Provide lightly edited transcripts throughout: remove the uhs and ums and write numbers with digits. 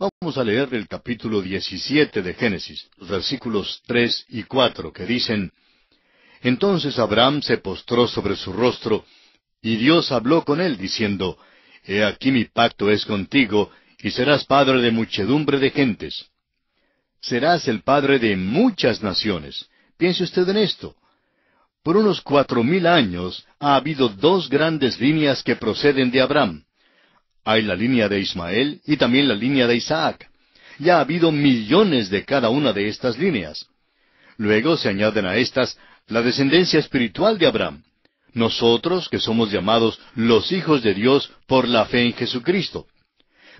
Vamos a leer el capítulo 17 de Génesis, los versículos 3 y 4, que dicen: Entonces Abraham se postró sobre su rostro, y Dios habló con él, diciendo: He aquí mi pacto es contigo, y serás padre de muchedumbre de gentes. Serás el padre de muchas naciones. Piense usted en esto. Por unos 4000 años ha habido dos grandes líneas que proceden de Abraham. Hay la línea de Ismael y también la línea de Isaac. Ya ha habido millones de cada una de estas líneas. Luego se añaden a estas la descendencia espiritual de Abraham. Nosotros, que somos llamados los hijos de Dios por la fe en Jesucristo.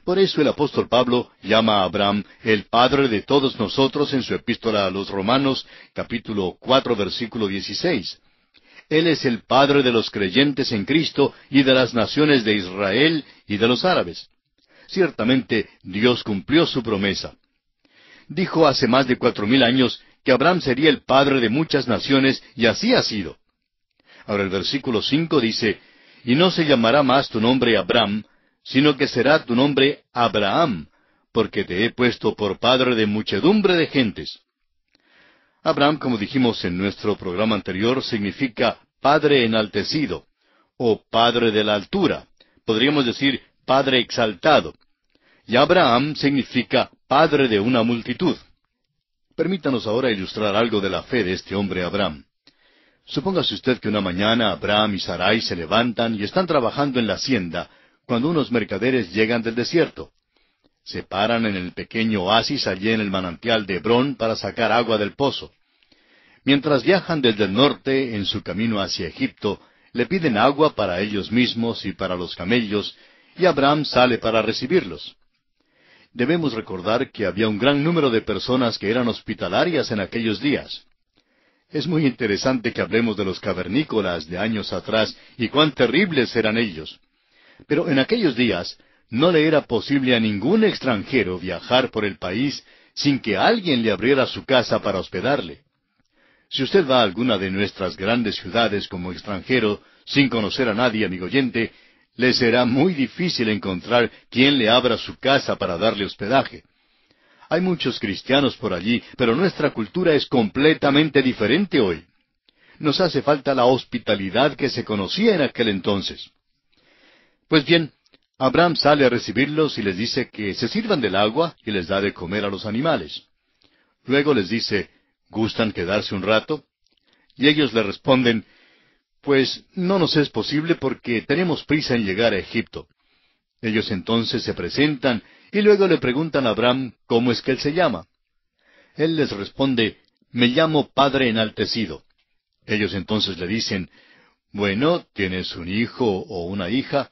Por eso el apóstol Pablo llama a Abraham el padre de todos nosotros en su epístola a los Romanos, capítulo 4, versículo 16. Él es el padre de los creyentes en Cristo y de las naciones de Israel y de los árabes. Ciertamente, Dios cumplió su promesa. Dijo hace más de 4000 años que Abraham sería el padre de muchas naciones, y así ha sido. Ahora el versículo 5 dice: Y no se llamará más tu nombre Abraham, sino que será tu nombre Abraham, porque te he puesto por padre de muchedumbre de gentes. Abraham, como dijimos en nuestro programa anterior, significa padre enaltecido, o padre de la altura. Podríamos decir padre exaltado. Y Abraham significa padre de una multitud. Permítanos ahora ilustrar algo de la fe de este hombre Abraham. Supóngase usted que una mañana Abraham y Sarai se levantan y están trabajando en la hacienda, cuando unos mercaderes llegan del desierto. Se paran en el pequeño oasis allí en el manantial de Hebrón para sacar agua del pozo. Mientras viajan desde el norte en su camino hacia Egipto, le piden agua para ellos mismos y para los camellos, y Abraham sale para recibirlos. Debemos recordar que había un gran número de personas que eran hospitalarias en aquellos días. Es muy interesante que hablemos de los cavernícolas de años atrás y cuán terribles eran ellos. Pero en aquellos días no le era posible a ningún extranjero viajar por el país sin que alguien le abriera su casa para hospedarle. Si usted va a alguna de nuestras grandes ciudades como extranjero, sin conocer a nadie, amigo oyente, le será muy difícil encontrar quien le abra su casa para darle hospedaje. Hay muchos cristianos por allí, pero nuestra cultura es completamente diferente hoy. Nos hace falta la hospitalidad que se conocía en aquel entonces. Pues bien, Abraham sale a recibirlos y les dice que se sirvan del agua y les da de comer a los animales. Luego les dice: ¿gustan quedarse un rato? Y ellos le responden: pues no nos es posible porque tenemos prisa en llegar a Egipto. Ellos entonces se presentan y luego le preguntan a Abraham cómo es que él se llama. Él les responde: me llamo Padre Enaltecido. Ellos entonces le dicen: bueno, ¿tienes un hijo o una hija?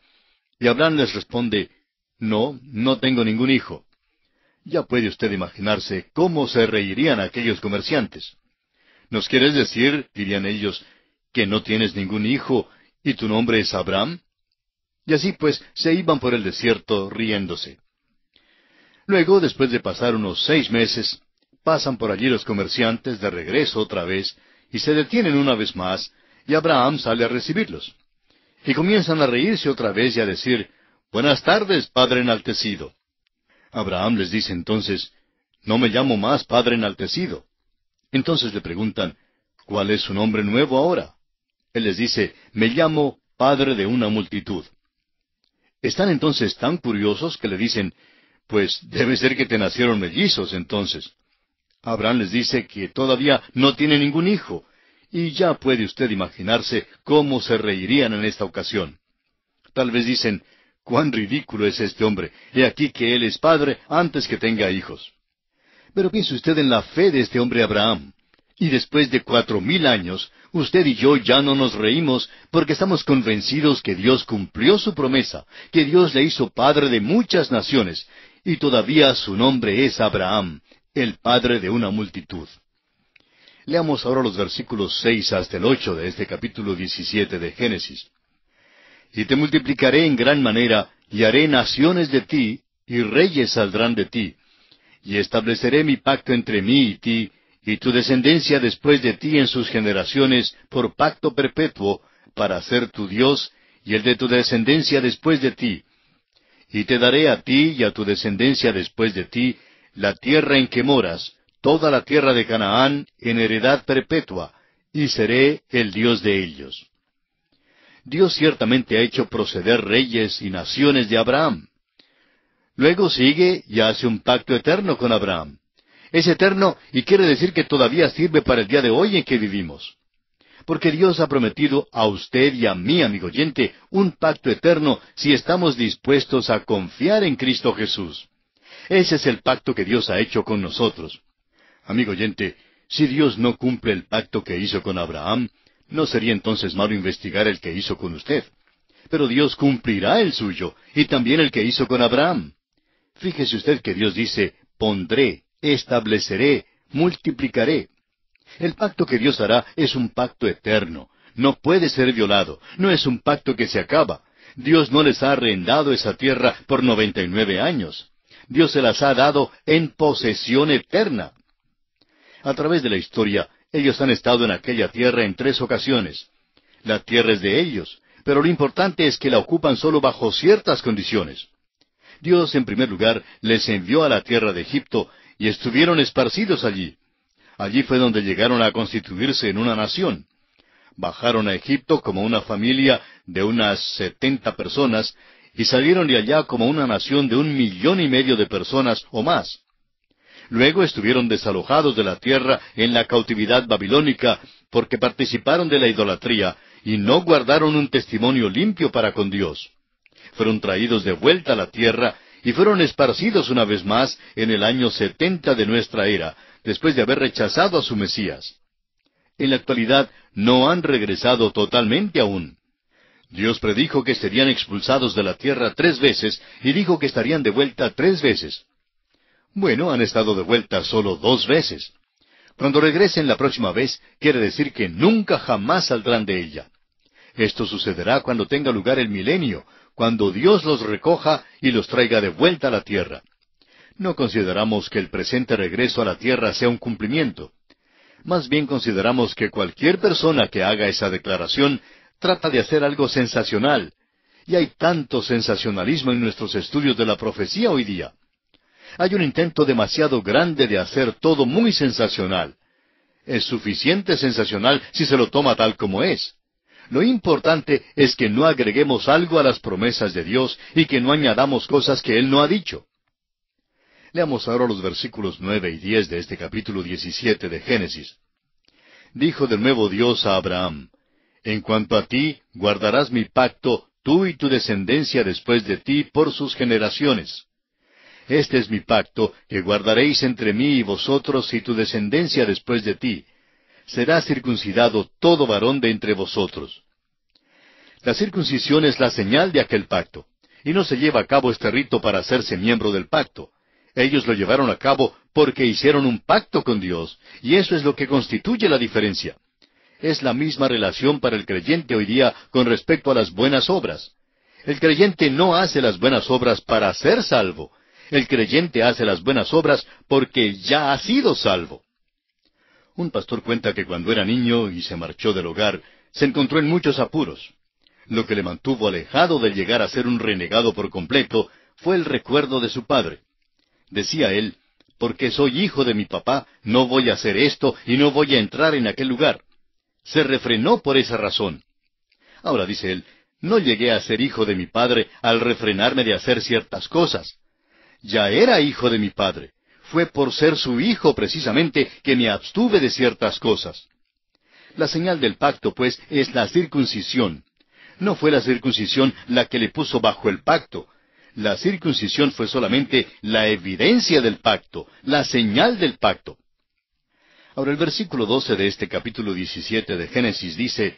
Y Abraham les responde: no, no tengo ningún hijo. Ya puede usted imaginarse cómo se reirían aquellos comerciantes. ¿Nos quieres decir, dirían ellos, que no tienes ningún hijo y tu nombre es Abraham? Y así pues se iban por el desierto riéndose. Luego, después de pasar unos 6 meses, pasan por allí los comerciantes de regreso otra vez, y se detienen una vez más, y Abraham sale a recibirlos. Y comienzan a reírse otra vez y a decir: buenas tardes, Padre Enaltecido. Abraham les dice entonces: no me llamo más Padre Enaltecido. Entonces le preguntan: ¿cuál es su nombre nuevo ahora? Él les dice: me llamo Padre de una multitud. Están entonces tan curiosos que le dicen: pues debe ser que te nacieron mellizos entonces. Abraham les dice que todavía no tiene ningún hijo, y ya puede usted imaginarse cómo se reirían en esta ocasión. Tal vez dicen: cuán ridículo es este hombre, he aquí que él es padre antes que tenga hijos. Pero piense usted en la fe de este hombre Abraham. Y después de 4000 años, usted y yo ya no nos reímos porque estamos convencidos que Dios cumplió su promesa, que Dios le hizo padre de muchas naciones, y todavía su nombre es Abraham, el padre de una multitud. Leamos ahora los versículos 6 hasta el 8 de este capítulo 17 de Génesis. Y te multiplicaré en gran manera, y haré naciones de ti, y reyes saldrán de ti. Y estableceré mi pacto entre mí y ti, y tu descendencia después de ti en sus generaciones, por pacto perpetuo, para ser tu Dios, y el de tu descendencia después de ti. Y te daré a ti y a tu descendencia después de ti la tierra en que moras, toda la tierra de Canaán, en heredad perpetua, y seré el Dios de ellos. Dios ciertamente ha hecho proceder reyes y naciones de Abraham. Luego sigue y hace un pacto eterno con Abraham. Es eterno y quiere decir que todavía sirve para el día de hoy en que vivimos. Porque Dios ha prometido a usted y a mí, amigo oyente, un pacto eterno si estamos dispuestos a confiar en Cristo Jesús. Ese es el pacto que Dios ha hecho con nosotros. Amigo oyente, si Dios no cumple el pacto que hizo con Abraham, no sería entonces malo investigar el que hizo con usted. Pero Dios cumplirá el suyo, y también el que hizo con Abraham. Fíjese usted que Dios dice, pondré, estableceré, multiplicaré. El pacto que Dios hará es un pacto eterno. No puede ser violado. No es un pacto que se acaba. Dios no les ha arrendado esa tierra por 99 años. Dios se las ha dado en posesión eterna. A través de la historia, ellos han estado en aquella tierra en 3 ocasiones. La tierra es de ellos, pero lo importante es que la ocupan solo bajo ciertas condiciones. Dios, en primer lugar, les envió a la tierra de Egipto y estuvieron esparcidos allí. Allí fue donde llegaron a constituirse en una nación. Bajaron a Egipto como una familia de unas 70 personas y salieron de allá como una nación de 1,5 millones de personas o más. Luego estuvieron desalojados de la tierra en la cautividad babilónica porque participaron de la idolatría y no guardaron un testimonio limpio para con Dios. Fueron traídos de vuelta a la tierra y fueron esparcidos una vez más en el año 70 de nuestra era, después de haber rechazado a su Mesías. En la actualidad no han regresado totalmente aún. Dios predijo que serían expulsados de la tierra 3 veces y dijo que estarían de vuelta 3 veces. Bueno, han estado de vuelta solo 2 veces. Cuando regresen la próxima vez, quiere decir que nunca jamás saldrán de ella. Esto sucederá cuando tenga lugar el milenio, cuando Dios los recoja y los traiga de vuelta a la tierra. No consideramos que el presente regreso a la tierra sea un cumplimiento. Más bien consideramos que cualquier persona que haga esa declaración trata de hacer algo sensacional. Y hay tanto sensacionalismo en nuestros estudios de la profecía hoy día. Hay un intento demasiado grande de hacer todo muy sensacional. Es suficiente sensacional si se lo toma tal como es. Lo importante es que no agreguemos algo a las promesas de Dios y que no añadamos cosas que Él no ha dicho. Leamos ahora los versículos 9 y 10 de este capítulo 17 de Génesis. Dijo de nuevo Dios a Abraham, en cuanto a ti, guardarás mi pacto, tú y tu descendencia después de ti por sus generaciones. Este es mi pacto, que guardaréis entre mí y vosotros y tu descendencia después de ti. Será circuncidado todo varón de entre vosotros. La circuncisión es la señal de aquel pacto, y no se lleva a cabo este rito para hacerse miembro del pacto. Ellos lo llevaron a cabo porque hicieron un pacto con Dios, y eso es lo que constituye la diferencia. Es la misma relación para el creyente hoy día con respecto a las buenas obras. El creyente no hace las buenas obras para ser salvo. El creyente hace las buenas obras porque ya ha sido salvo. Un pastor cuenta que cuando era niño y se marchó del hogar, se encontró en muchos apuros. Lo que le mantuvo alejado de llegar a ser un renegado por completo fue el recuerdo de su padre. Decía él, porque soy hijo de mi papá, no voy a hacer esto y no voy a entrar en aquel lugar. Se refrenó por esa razón. Ahora dice él, no llegué a ser hijo de mi padre al refrenarme de hacer ciertas cosas. Ya era hijo de mi padre. Fue por ser su hijo precisamente que me abstuve de ciertas cosas. La señal del pacto, pues, es la circuncisión. No fue la circuncisión la que le puso bajo el pacto. La circuncisión fue solamente la evidencia del pacto, la señal del pacto. Ahora el versículo 12 de este capítulo 17 de Génesis dice,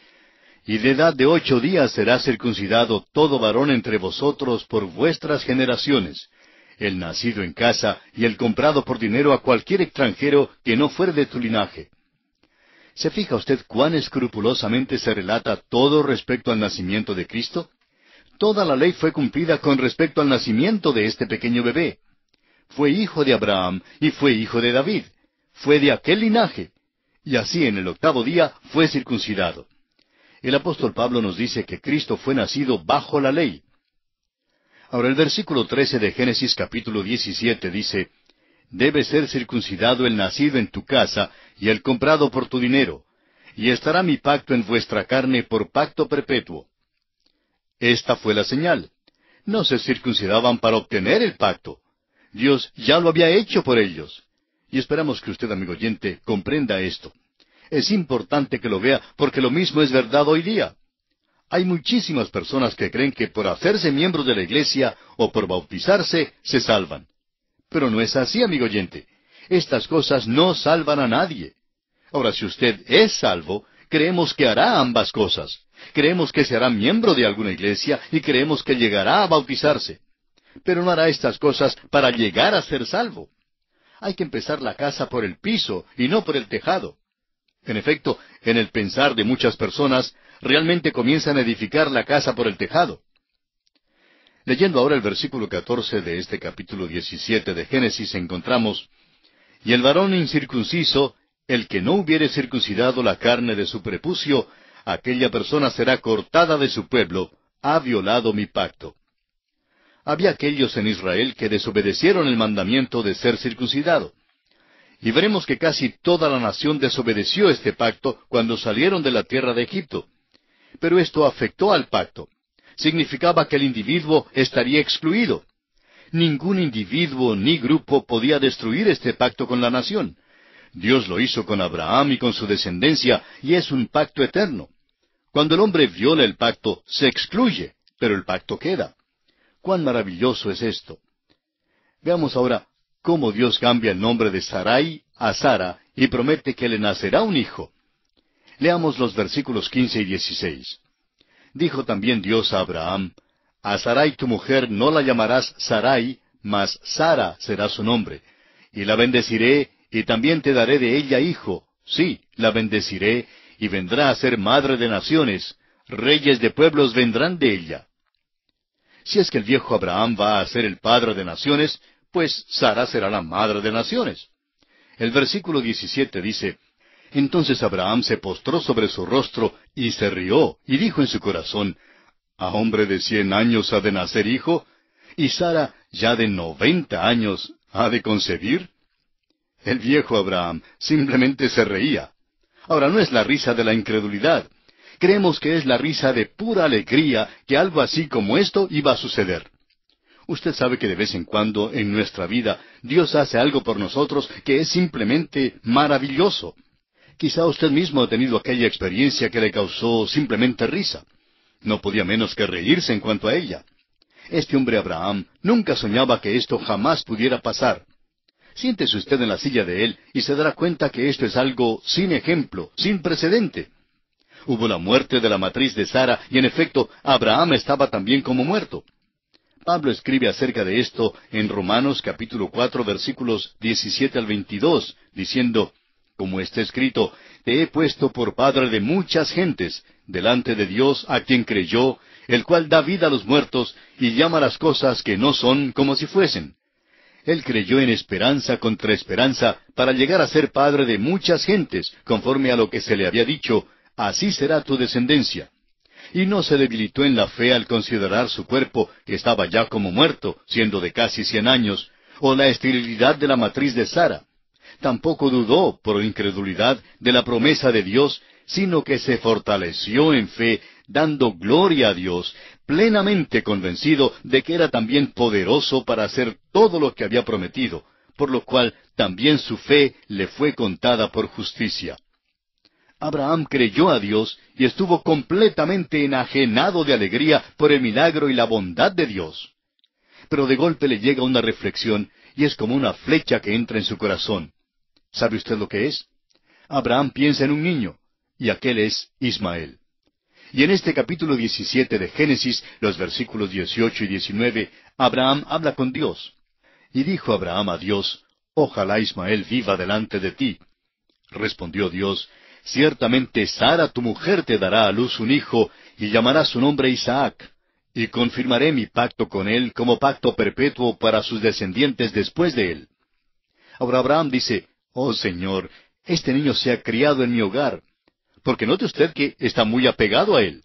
y de edad de 8 días será circuncidado todo varón entre vosotros por vuestras generaciones, el nacido en casa y el comprado por dinero a cualquier extranjero que no fuere de tu linaje. ¿Se fija usted cuán escrupulosamente se relata todo respecto al nacimiento de Cristo? Toda la ley fue cumplida con respecto al nacimiento de este pequeño bebé. Fue hijo de Abraham y fue hijo de David. Fue de aquel linaje. Y así en el 8º día fue circuncidado. El apóstol Pablo nos dice que Cristo fue nacido bajo la ley. Ahora el versículo 13 de Génesis capítulo 17 dice, «Debe ser circuncidado el nacido en tu casa y el comprado por tu dinero, y estará mi pacto en vuestra carne por pacto perpetuo». Esta fue la señal. No se circuncidaban para obtener el pacto. Dios ya lo había hecho por ellos. Y esperamos que usted, amigo oyente, comprenda esto. Es importante que lo vea porque lo mismo es verdad hoy día. Hay muchísimas personas que creen que por hacerse miembros de la iglesia o por bautizarse se salvan. Pero no es así, amigo oyente. Estas cosas no salvan a nadie. Ahora, si usted es salvo, creemos que hará ambas cosas. Creemos que se hará miembro de alguna iglesia y creemos que llegará a bautizarse. Pero no hará estas cosas para llegar a ser salvo. Hay que empezar la casa por el piso y no por el tejado. En efecto, en el pensar de muchas personas, realmente comienzan a edificar la casa por el tejado. Leyendo ahora el versículo 14 de este capítulo 17 de Génesis, encontramos, «Y el varón incircunciso, el que no hubiere circuncidado la carne de su prepucio, aquella persona será cortada de su pueblo, ha violado mi pacto». Había aquellos en Israel que desobedecieron el mandamiento de ser circuncidado. Y veremos que casi toda la nación desobedeció este pacto cuando salieron de la tierra de Egipto. Pero esto afectó al pacto. Significaba que el individuo estaría excluido. Ningún individuo ni grupo podía destruir este pacto con la nación. Dios lo hizo con Abraham y con su descendencia, y es un pacto eterno. Cuando el hombre viola el pacto, se excluye, pero el pacto queda. ¡Cuán maravilloso es esto! Veamos ahora cómo Dios cambia el nombre de Sarai a Sara y promete que le nacerá un hijo. Leamos los versículos 15 y 16. Dijo también Dios a Abraham, «A Sarai tu mujer no la llamarás Sarai, mas Sara será su nombre, y la bendeciré, y también te daré de ella hijo, sí, la bendeciré, y vendrá a ser madre de naciones, reyes de pueblos vendrán de ella». Si es que el viejo Abraham va a ser el padre de naciones, pues Sara será la madre de naciones. El versículo 17 dice, «Entonces Abraham se postró sobre su rostro y se rió, y dijo en su corazón, ¿A hombre de 100 años ha de nacer hijo? ¿Y Sara, ya de 90 años, ha de concebir?» El viejo Abraham simplemente se reía. Ahora, no es la risa de la incredulidad. Creemos que es la risa de pura alegría que algo así como esto iba a suceder. Usted sabe que de vez en cuando en nuestra vida Dios hace algo por nosotros que es simplemente maravilloso. Quizá usted mismo ha tenido aquella experiencia que le causó simplemente risa. No podía menos que reírse en cuanto a ella. Este hombre Abraham nunca soñaba que esto jamás pudiera pasar. Siéntese usted en la silla de él y se dará cuenta que esto es algo sin ejemplo, sin precedente. Hubo la muerte de la matriz de Sara y en efecto Abraham estaba también como muerto. Pablo escribe acerca de esto en Romanos capítulo 4 versículos 17 al 22, diciendo, «Como está escrito, te he puesto por padre de muchas gentes, delante de Dios a quien creyó, el cual da vida a los muertos y llama las cosas que no son como si fuesen. Él creyó en esperanza contra esperanza para llegar a ser padre de muchas gentes, conforme a lo que se le había dicho, así será tu descendencia. Y no se debilitó en la fe al considerar su cuerpo, que estaba ya como muerto, siendo de casi 100 años, o la esterilidad de la matriz de Sara. Tampoco dudó, por incredulidad, de la promesa de Dios, sino que se fortaleció en fe, dando gloria a Dios, plenamente convencido de que era también poderoso para hacer todo lo que había prometido, por lo cual también su fe le fue contada por justicia. Abraham creyó a Dios y estuvo completamente enajenado de alegría por el milagro y la bondad de Dios. Pero de golpe le llega una reflexión y es como una flecha que entra en su corazón. ¿Sabe usted lo que es? Abraham piensa en un niño, y aquel es Ismael. Y en este capítulo 17 de Génesis, los versículos 18 y 19, Abraham habla con Dios. Y dijo Abraham a Dios, «Ojalá Ismael viva delante de ti». Respondió Dios, «Ciertamente Sara tu mujer te dará a luz un hijo, y llamará su nombre Isaac, y confirmaré mi pacto con él como pacto perpetuo para sus descendientes después de él». Ahora Abraham dice, «Oh Señor, este niño se ha criado en mi hogar», porque note usted que está muy apegado a él.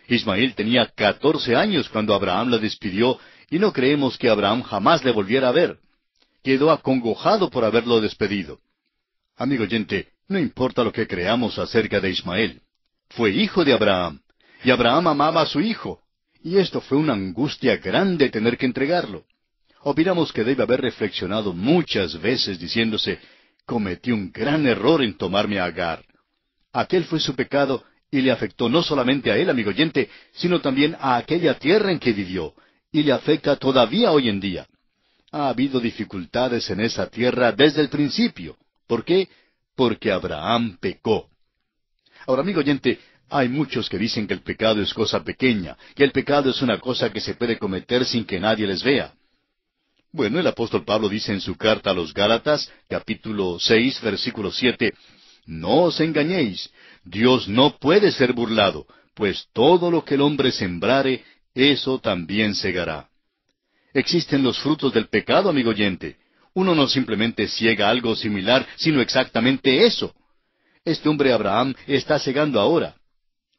Ismael tenía 14 años cuando Abraham la despidió, y no creemos que Abraham jamás le volviera a ver. Quedó acongojado por haberlo despedido. Amigo oyente, no importa lo que creamos acerca de Ismael. Fue hijo de Abraham, y Abraham amaba a su hijo, y esto fue una angustia grande tener que entregarlo. Opinamos que debe haber reflexionado muchas veces diciéndose, cometí un gran error en tomarme a Agar. Aquel fue su pecado y le afectó no solamente a él, amigo oyente, sino también a aquella tierra en que vivió, y le afecta todavía hoy en día. Ha habido dificultades en esa tierra desde el principio. ¿Por qué? Porque Abraham pecó. Ahora, amigo oyente, hay muchos que dicen que el pecado es cosa pequeña, que el pecado es una cosa que se puede cometer sin que nadie les vea. Bueno, el apóstol Pablo dice en su carta a los Gálatas, capítulo 6, versículo 7, «No os engañéis, Dios no puede ser burlado, pues todo lo que el hombre sembrare, eso también segará». Existen los frutos del pecado, amigo oyente. Uno no simplemente ciega algo similar, sino exactamente eso. Este hombre Abraham está cegando ahora.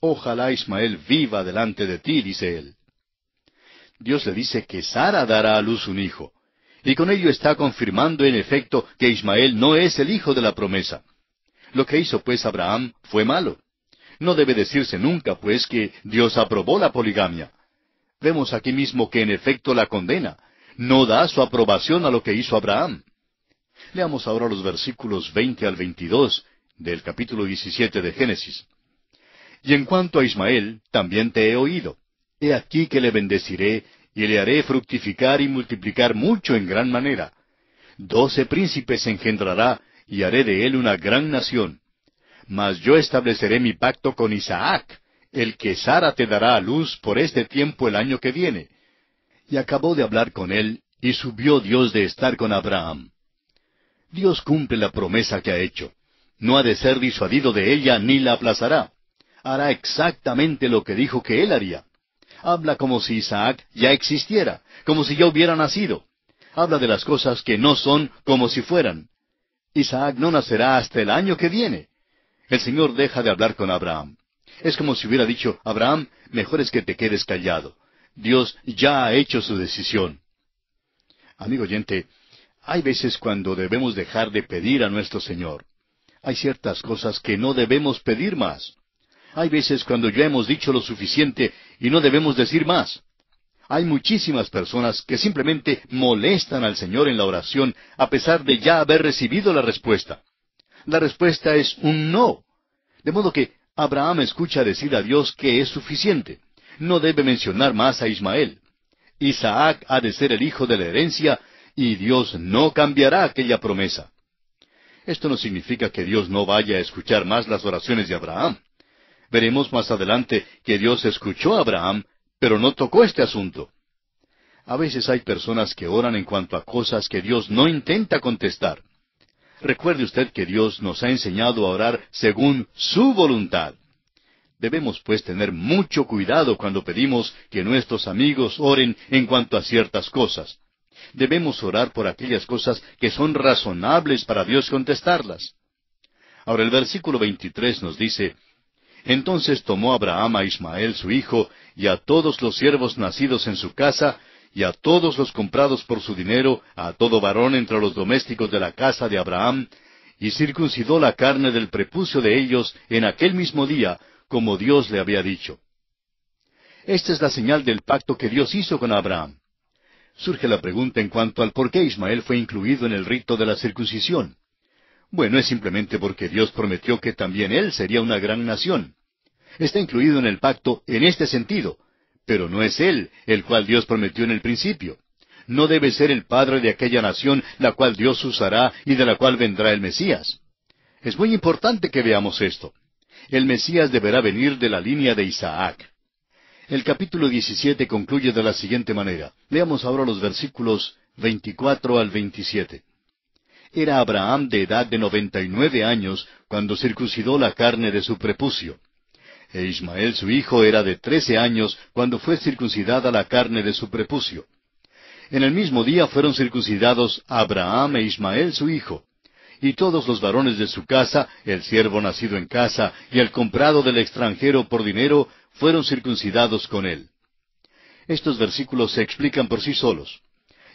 Ojalá Ismael viva delante de ti, dice él. Dios le dice que Sara dará a luz un hijo. Y con ello está confirmando en efecto que Ismael no es el hijo de la promesa. Lo que hizo pues Abraham fue malo. No debe decirse nunca pues que Dios aprobó la poligamia. Vemos aquí mismo que en efecto la condena. No da su aprobación a lo que hizo Abraham. Leamos ahora los versículos 20 al 22 del capítulo 17 de Génesis. «Y en cuanto a Ismael, también te he oído. He aquí que le bendeciré, y le haré fructificar y multiplicar mucho en gran manera. 12 príncipes engendrará, y haré de él una gran nación. Mas yo estableceré mi pacto con Isaac, el que Sara te dará a luz por este tiempo el año que viene». Y acabó de hablar con él, y subió Dios de estar con Abraham. Dios cumple la promesa que ha hecho. No ha de ser disuadido de ella, ni la aplazará. Hará exactamente lo que dijo que él haría. Habla como si Isaac ya existiera, como si ya hubiera nacido. Habla de las cosas que no son como si fueran. Isaac no nacerá hasta el año que viene. El Señor deja de hablar con Abraham. Es como si hubiera dicho, Abraham, mejor es que te quedes callado. Dios ya ha hecho su decisión. Amigo oyente, hay veces cuando debemos dejar de pedir a nuestro Señor. Hay ciertas cosas que no debemos pedir más. Hay veces cuando ya hemos dicho lo suficiente y no debemos decir más. Hay muchísimas personas que simplemente molestan al Señor en la oración a pesar de ya haber recibido la respuesta. La respuesta es un no. De modo que Abraham escucha decir a Dios que es suficiente. No debe mencionar más a Ismael. Isaac ha de ser el hijo de la herencia, y Dios no cambiará aquella promesa. Esto no significa que Dios no vaya a escuchar más las oraciones de Abraham. Veremos más adelante que Dios escuchó a Abraham, pero no tocó este asunto. A veces hay personas que oran en cuanto a cosas que Dios no intenta contestar. Recuerde usted que Dios nos ha enseñado a orar según su voluntad. Debemos pues tener mucho cuidado cuando pedimos que nuestros amigos oren en cuanto a ciertas cosas. Debemos orar por aquellas cosas que son razonables para Dios contestarlas. Ahora el versículo 23 nos dice, «Entonces tomó Abraham a Ismael su hijo, y a todos los siervos nacidos en su casa, y a todos los comprados por su dinero, a todo varón entre los domésticos de la casa de Abraham, y circuncidó la carne del prepucio de ellos en aquel mismo día, como Dios le había dicho». Esta es la señal del pacto que Dios hizo con Abraham. Surge la pregunta en cuanto al por qué Ismael fue incluido en el rito de la circuncisión. Bueno, es simplemente porque Dios prometió que también él sería una gran nación. Está incluido en el pacto en este sentido, pero no es él el cual Dios prometió en el principio. No debe ser el padre de aquella nación la cual Dios usará y de la cual vendrá el Mesías. Es muy importante que veamos esto. El Mesías deberá venir de la línea de Isaac. El capítulo 17 concluye de la siguiente manera. Leamos ahora los versículos 24 al 27. Era Abraham de edad de 99 años cuando circuncidó la carne de su prepucio. E Ismael su hijo era de 13 años cuando fue circuncidada la carne de su prepucio. En el mismo día fueron circuncidados Abraham e Ismael su hijo. Y todos los varones de su casa, el siervo nacido en casa y el comprado del extranjero por dinero, fueron circuncidados con él. Estos versículos se explican por sí solos.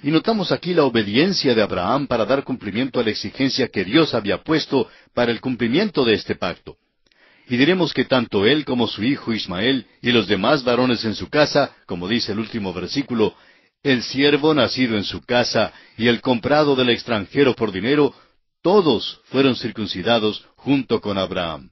Y notamos aquí la obediencia de Abraham para dar cumplimiento a la exigencia que Dios había puesto para el cumplimiento de este pacto. Y diremos que tanto él como su hijo Ismael y los demás varones en su casa, como dice el último versículo, el siervo nacido en su casa y el comprado del extranjero por dinero, todos fueron circuncidados junto con Abraham.